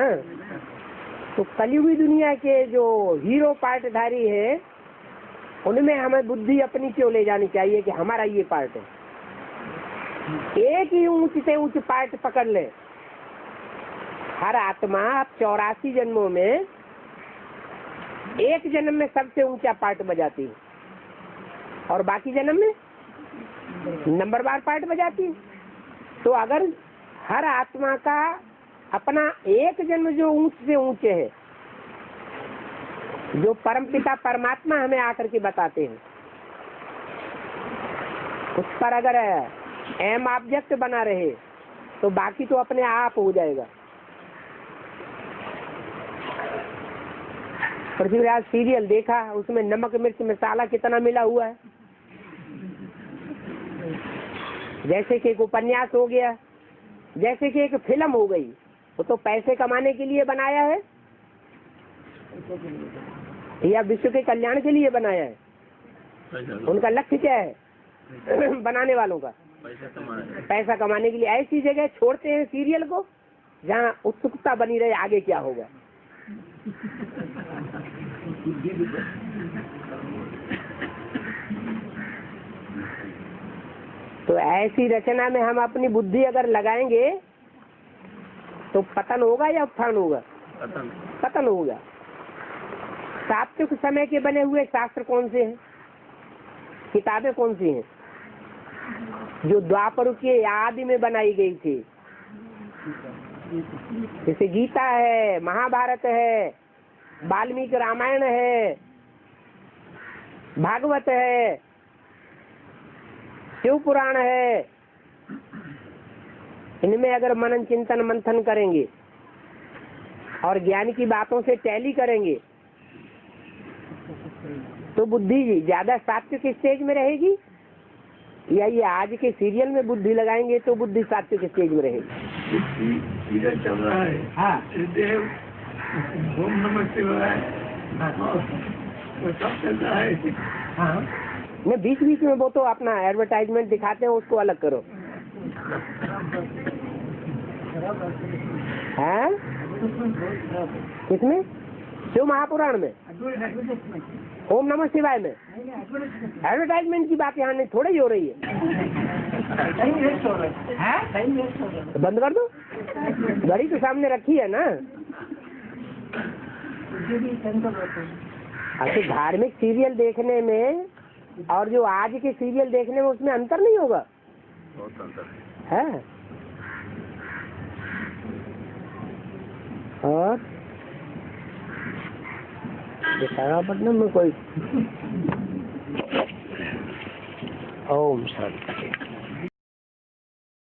तो कलयुगी दुनिया के जो हीरो पार्टधारी है उनमें हमें बुद्धि अपनी क्यों ले जानी चाहिए कि हमारा ये पार्ट है? एक ही ऊंच से ऊंच पार्ट पकड़ ले। हर आत्मा 84 जन्मों में एक जन्म में सबसे ऊंचा पार्ट बजाती है और बाकी जन्म में नंबरवार पार्ट बजाती है। तो अगर हर आत्मा का अपना एक जन्म जो ऊंच से ऊंचे है, जो परमपिता परमात्मा हमें आकर के बताते हैं, उस पर अगर एम ऑब्जेक्ट बना रहे तो बाकी तो अपने आप हो जाएगा। पृथ्वीराज सीरियल देखा, उसमें नमक मिर्च मसाला कितना मिला हुआ है। जैसे कि एक उपन्यास हो गया, जैसे कि एक फिल्म हो गई, वो तो पैसे कमाने के लिए बनाया है या विश्व के कल्याण के लिए बनाया है? उनका लक्ष्य क्या है बनाने वालों का? पैसा कमाने के लिए। ऐसी जगह छोड़ते हैं सीरियल को जहाँ उत्सुकता बनी रहे आगे क्या होगा। तो ऐसी रचना में हम अपनी बुद्धि अगर लगाएंगे तो पतन होगा या उत्थान होगा? पतन होगा। सात्विक समय के बने हुए शास्त्र कौन से हैं? किताबें कौन सी हैं जो द्वापर के आदि में बनाई गई थी? जैसे गीता है, महाभारत है, वाल्मीकि रामायण है, भागवत है, शिव पुराण है। इनमें अगर मनन चिंतन मंथन करेंगे और ज्ञान की बातों से टैली करेंगे तो बुद्धि ज्यादा सात्विक स्टेज में रहेगी, या ये आज के सीरियल में बुद्धि लगाएंगे तो बुद्धि सात्विक स्टेज में रहेगी? सीरियल चल रहा है। हाँ, ओम नमः शिवाय, वो सब चल रहा है। हाँ, मैं बीच बीच में वो तो अपना एडवर्टाइजमेंट दिखाते हैं, उसको अलग करो। है किसमें? शिव महापुराण में, ओम नमः शिवाय में एडवर्टाइजमेंट की बात यहाँ नहीं थोड़ी हो रही है। तो बंद कर दो, घड़ी तो सामने रखी है ना। अच्छा, धार्मिक सीरियल देखने में और जो आज के सीरियल देखने में उसमें अंतर नहीं होगा? बहुत अंतर है। और विशाखापट्टनम में कोई ओम शांति।